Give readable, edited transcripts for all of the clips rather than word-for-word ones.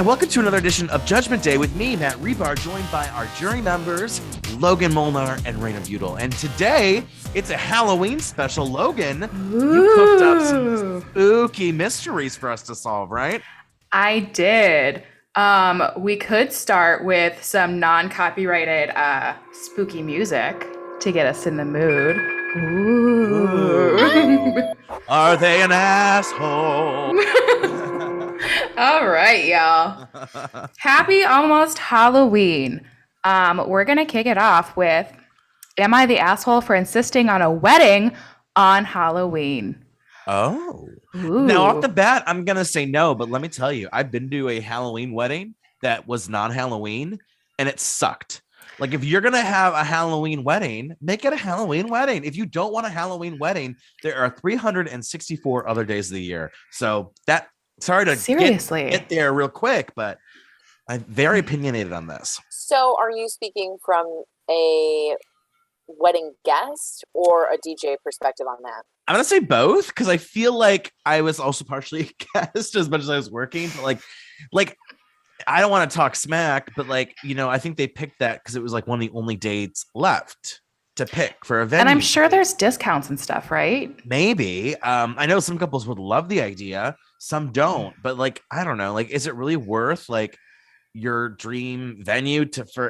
And welcome to another edition of Judgment Day with me, Matt Rebar, joined by our jury members, Logan Molnar and Raina Butel. And today, it's a Halloween special. Logan, you cooked up some spooky mysteries for us to solve, right? I did. We could start with some non-copyrighted spooky music to get us in the mood. Ooh. Are they an asshole? All right, y'all. Happy almost Halloween. We're gonna kick it off with, am I the asshole for insisting on a wedding on Halloween? Oh. Now, off Ooh. the bat, I'm going to say no, but let me tell you, I've been to a Halloween wedding that was non-Halloween, and it sucked. Like, if you're going to have a Halloween wedding, make it a Halloween wedding. If you don't want a Halloween wedding, there are 364 other days of the year. So sorry to Seriously. get there real quick, but I'm very opinionated on this. So are you speaking from a wedding guest or a DJ perspective on that? I'm going to say both, because I feel like I was also partially a guest as much as I was working, but like I don't want to talk smack, but I think they picked that because it was like one of the only dates left to pick for a venue. And I'm sure there's discounts and stuff, right? Maybe. I know some couples would love the idea, some don't, but I don't know. Is it really worth your dream venue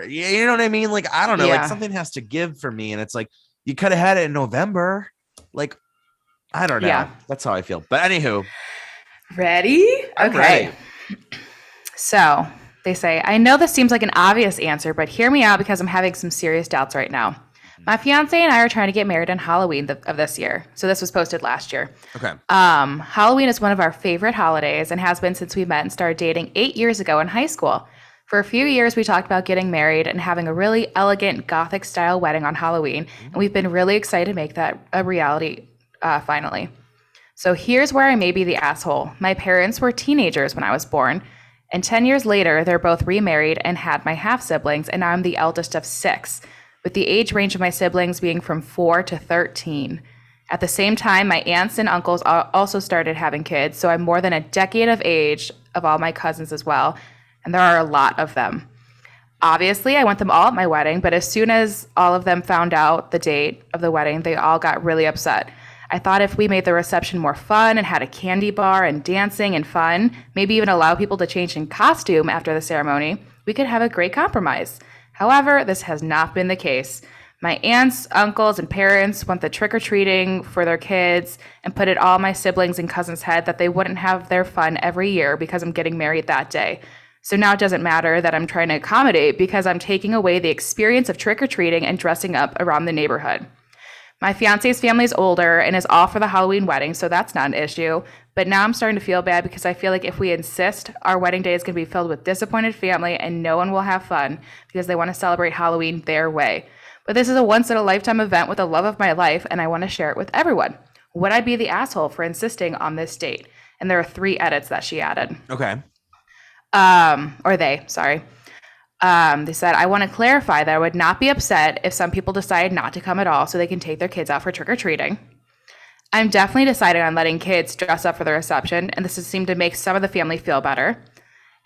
you know what I mean? I don't know. Yeah. Something has to give for me, and it's you could have had it in November. I don't know. Yeah. That's how I feel. But anywho, Ready? I'm Okay. ready. So they say, I know this seems like an obvious answer, but hear me out because I'm having some serious doubts right now. My fiance and I are trying to get married on Halloween of this year. So this was posted last year. Okay. Halloween is one of our favorite holidays and has been since we met and started dating 8 years ago in high school. For a few years, we talked about getting married and having a really elegant Gothic style wedding on Halloween. And we've been really excited to make that a reality finally. So here's where I may be the asshole. My parents were teenagers when I was born. And 10 years later, they're both remarried and had my half siblings. And I'm the eldest of 6, with the age range of my siblings being from 4 to 13. At the same time, my aunts and uncles also started having kids. So I'm more than a decade of age of all my cousins as well. And there are a lot of them. Obviously, I want them all at my wedding, but as soon as all of them found out the date of the wedding, they all got really upset. I thought if we made the reception more fun and had a candy bar and dancing and fun, maybe even allow people to change in costume after the ceremony, we could have a great compromise. However, this has not been the case. My aunts, uncles, and parents want the trick-or-treating for their kids and put it all my siblings and cousins' head that they wouldn't have their fun every year because I'm getting married that day. So now it doesn't matter that I'm trying to accommodate because I'm taking away the experience of trick-or-treating and dressing up around the neighborhood. My fiance's family is older and is all for the Halloween wedding, so that's not an issue. But now I'm starting to feel bad because I feel like if we insist, our wedding day is going to be filled with disappointed family and no one will have fun because they want to celebrate Halloween their way. But this is a once-in-a-lifetime event with the love of my life, and I want to share it with everyone. Would I be the asshole for insisting on this date? And there are 3 edits that she added. Okay. Sorry. They said, I want to clarify that I would not be upset if some people decide not to come at all so they can take their kids out for trick-or-treating. I'm definitely deciding on letting kids dress up for the reception, and this has seemed to make some of the family feel better.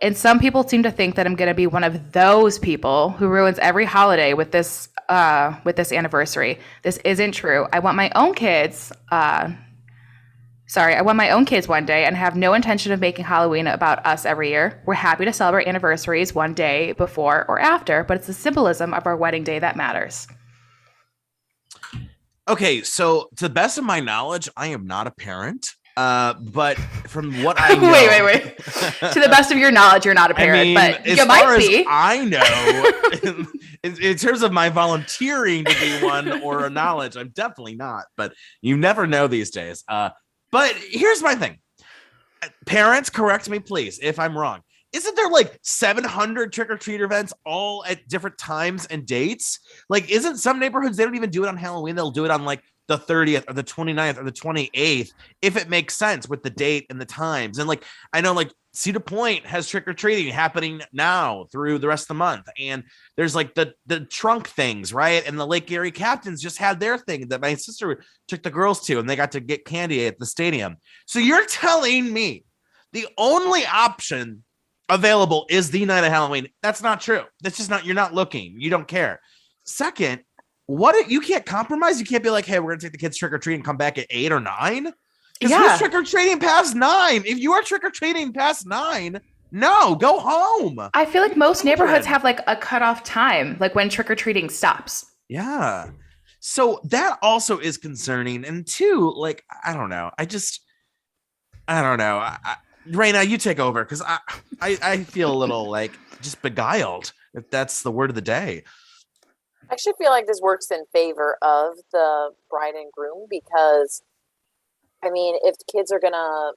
And some people seem to think that I'm going to be one of those people who ruins every holiday with this anniversary. This isn't true. I want my own kids one day and have no intention of making Halloween about us every year. We're happy to celebrate anniversaries one day before or after, but it's the symbolism of our wedding day that matters. Okay, so to the best of my knowledge, I am not a parent. But from what I know, wait. To the best of your knowledge, you're not a parent, but you might be. As I know, in terms of my volunteering to be one or a knowledge, I'm definitely not. But you never know these days. But here's my thing. Parents, correct me, please, if I'm wrong. Isn't there 700 trick-or-treat events all at different times and dates? Isn't some neighborhoods, they don't even do it on Halloween. They'll do it on the 30th or the 29th or the 28th, if it makes sense with the date and the times. And I know Cedar Point has trick-or-treating happening now through the rest of the month. And there's the trunk things, right? And the Lake Erie Captains just had their thing that my sister took the girls to, and they got to get candy at the stadium. So you're telling me the only option available is the night of Halloween. That's not true. That's just not, you're not looking. You don't care. Second, you can't compromise. You can't be like, hey, we're going to take the kids trick or treat and come back at 8 or 9. Because who's trick or treating past 9? If you are trick or treating past 9, no, go home. I feel like most neighborhoods have like a cutoff time, like when trick or treating stops. Yeah. So that also is concerning. And two, like, I don't know. I don't know. Raina, you take over because I feel a little like just beguiled, if that's the word of the day. I actually feel like this works in favor of the bride and groom because, I mean, if the kids are going to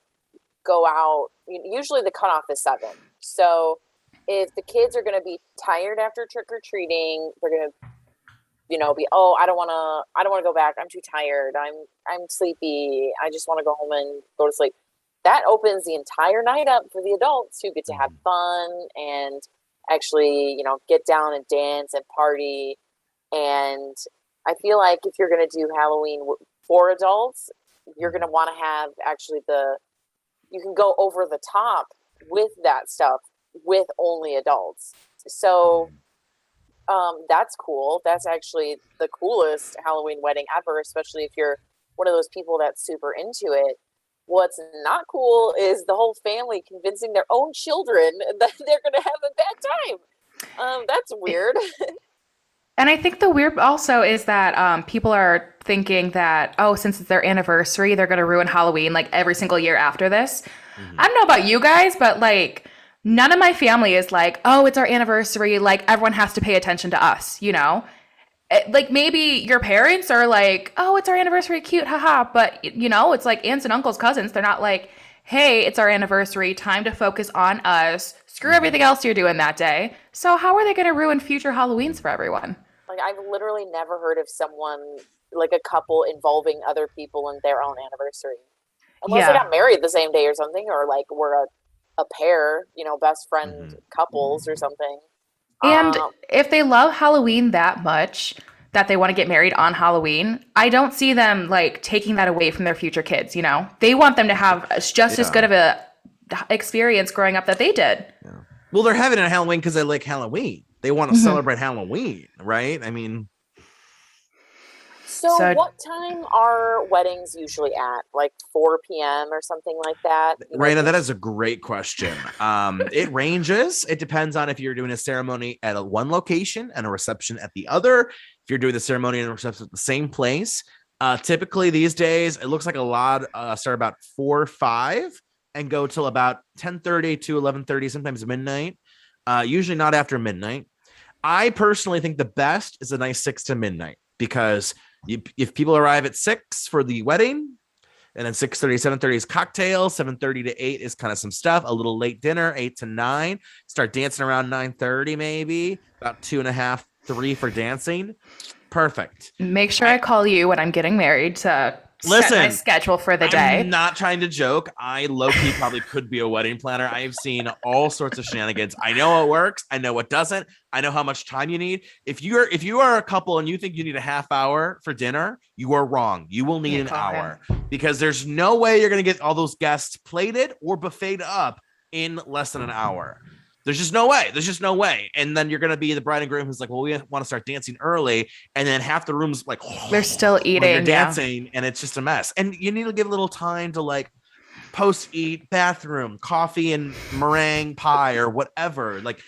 go out, usually the cutoff is 7. So if the kids are going to be tired after trick-or-treating, they're going to, be, oh, I don't want to go back. I'm too tired. I'm sleepy. I just want to go home and go to sleep. That opens the entire night up for the adults who get to have fun and actually, get down and dance and party. And I feel like if you're going to do Halloween for adults, you're going to want to have actually you can go over the top with that stuff with only adults. So that's cool. That's actually the coolest Halloween wedding ever, especially if you're one of those people that's super into it. What's not cool is the whole family convincing their own children that they're going to have a bad time. That's weird. And I think the weird also is that people are thinking that, oh, since it's their anniversary, they're going to ruin Halloween like every single year after this. I don't know about you guys, but like none of my family is like, oh, it's our anniversary. Like everyone has to pay attention to us, Like maybe your parents are like, oh, it's our anniversary, cute, haha. But, it's like aunts and uncles, cousins. They're not like, hey, it's our anniversary, time to focus on us. Screw everything else you're doing that day. So how are they going to ruin future Halloweens for everyone? Like, I've literally never heard of someone, like a couple involving other people in their own anniversary. Unless they got married the same day or something, or like we're a pair, best friend couples or something. And if they love Halloween that much that they want to get married on Halloween, I don't see them like taking that away from their future kids, They want them to have just as good of a experience growing up that they did. Yeah. Well, they're having it on Halloween because they like Halloween. They want to celebrate Halloween, right? I mean, so what time are weddings usually at? Like 4 p.m. or something like that? Raina, that is a great question. It ranges. It depends on if you're doing a ceremony at one location and a reception at the other. If you're doing the ceremony and a reception at the same place, typically these days, it looks like a lot start about 4 or 5 and go till about 10:30 to 11:30, sometimes midnight. Usually not after midnight. I personally think the best is a nice 6 to midnight because if people arrive at 6 for the wedding, and then 6:30, 7:30 is cocktails, 7:30 to 8 is kind of some stuff, a little late dinner, 8 to 9, start dancing around 9:30 maybe, about 2.5, 3 for dancing. Perfect. Make sure I call you when I'm getting married to set my schedule for the day. I'm not trying to joke. I low-key probably could be a wedding planner. I've seen all sorts of shenanigans. I know what works. I know what doesn't. I know how much time you need. If you are a couple and you think you need a half hour for dinner, you are wrong. You will need an hour because there's no way you're going to get all those guests plated or buffeted up in less than an hour. There's just no way. There's just no way. And then you're going to be the bride and groom who's like, well, we want to start dancing early. And then half the room's like, they're still eating. You're dancing and it's just a mess. And you need to give a little time to like post-eat bathroom, coffee and meringue pie or whatever. Like,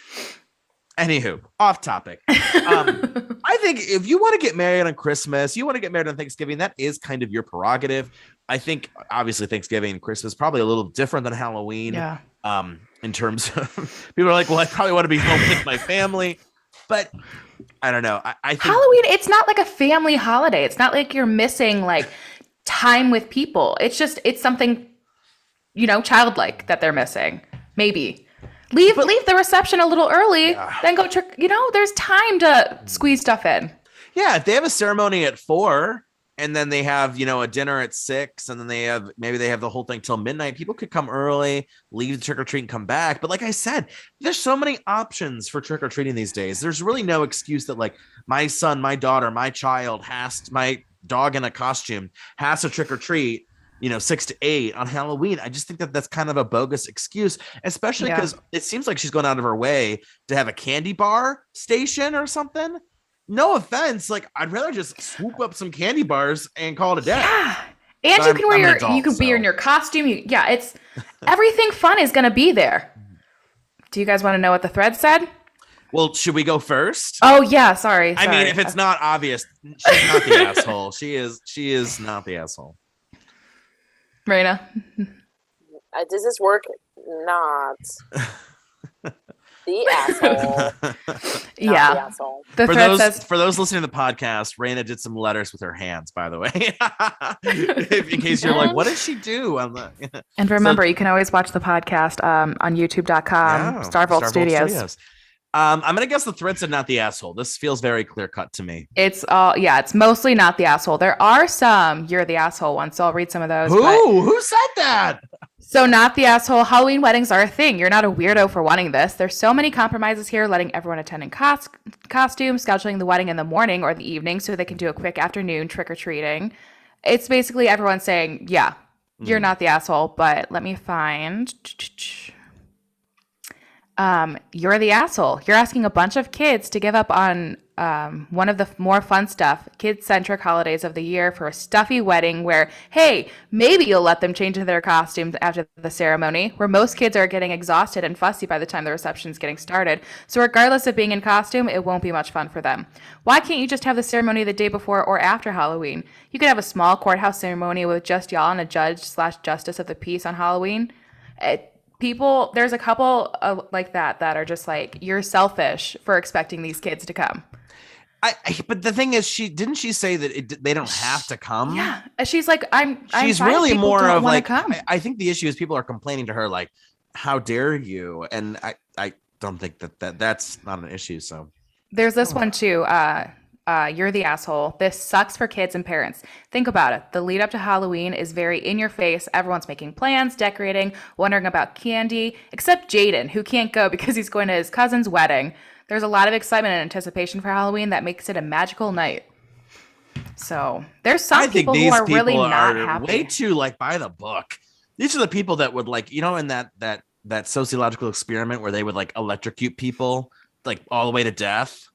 anywho, off topic. I think if you want to get married on Christmas, you want to get married on Thanksgiving, that is kind of your prerogative. I think obviously Thanksgiving and Christmas probably a little different than Halloween. Yeah. In terms of people are like, well, I probably want to be home with my family, but I don't know. I think Halloween, it's not like a family holiday. It's not like you're missing like time with people. It's something, childlike that they're missing. Maybe leave the reception a little early, then go trick. There's time to squeeze stuff in. Yeah, if they have a ceremony at 4. And then they have, a dinner at 6, and then they have the whole thing till midnight. People could come early, leave the trick or treat, and come back. But like I said, there's so many options for trick or treating these days. There's really no excuse that like my son, my daughter, my child my dog in a costume has to trick or treat 6 to 8 on Halloween. I just think that that's kind of a bogus excuse, especially because it seems like she's going out of her way to have a candy bar station or something. No offense, like I'd rather just swoop up some candy bars and call it a day. Yeah. And but you can wear you can be in your costume. It's everything fun is going to be there. Do you guys want to know what the thread said? Well, should we go first? Oh yeah, sorry. I mean, if it's not obvious, she's not the asshole. She is not the asshole. Raina, does this work? Not the asshole. Yeah. The asshole. The thread says, for those listening to the podcast, Raina did some letters with her hands, by the way. In case you're like, what did she do? And remember, you can always watch the podcast on youtube.com, Starvolt Studios. I'm going to guess the thread said not the asshole. This feels very clear cut to me. It's mostly not the asshole. There are some you're the asshole ones, so I'll read some of those. Who said that? So not the asshole. Halloween weddings are a thing. You're not a weirdo for wanting this. There's so many compromises here, letting everyone attend in costumes, scheduling the wedding in the morning or the evening so they can do a quick afternoon trick-or-treating. It's basically everyone saying, you're not the asshole, but let me find... you're the asshole. You're asking a bunch of kids to give up on one of the more fun stuff, kid-centric holidays of the year for a stuffy wedding where, hey, maybe you'll let them change into their costumes after the ceremony, where most kids are getting exhausted and fussy by the time the reception's getting started. So regardless of being in costume, it won't be much fun for them. Why can't you just have the ceremony the day before or after Halloween? You could have a small courthouse ceremony with just y'all and a judge/justice of the peace on Halloween. There's a couple like that are just like, you're selfish for expecting these kids to come. But the thing is, didn't she say that they don't have to come? Yeah, she's like, she's really more of like, come. I think the issue is people are complaining to her like, how dare you? And I don't think that's not an issue. So there's this one too. You're the asshole. This sucks for kids and parents. Think about it. The lead up to Halloween is very in your face. Everyone's making plans, decorating, wondering about candy, except Jaden, who can't go because he's going to his cousin's wedding. There's a lot of excitement and anticipation for Halloween that makes it a magical night. So there's some people who are really not happy. Way too like by the book. These are the people that would like, in that sociological experiment where they would like electrocute people like all the way to death.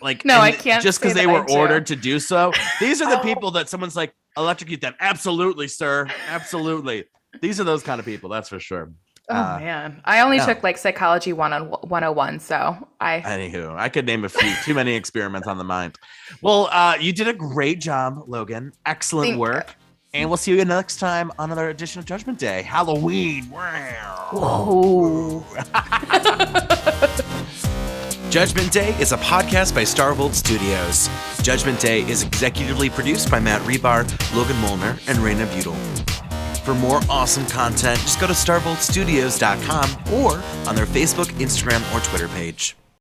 Like, no, I can't. Just because they were ordered to do so. These are the people that someone's like, electrocute them. Absolutely, sir. Absolutely. These are those kind of people. That's for sure. Oh, man. I only took like psychology 101. So Anywho, I could name a few. Too many experiments on the mind. Well, you did a great job, Logan. Excellent work. And we'll see you next time on another edition of Judgment Day. Halloween. Whoa. Judgment Day is a podcast by Starvolt Studios. Judgment Day is executively produced by Matt Rebar, Logan Molnar, and Raina Butel. For more awesome content, just go to starvoltstudios.com or on their Facebook, Instagram, or Twitter page.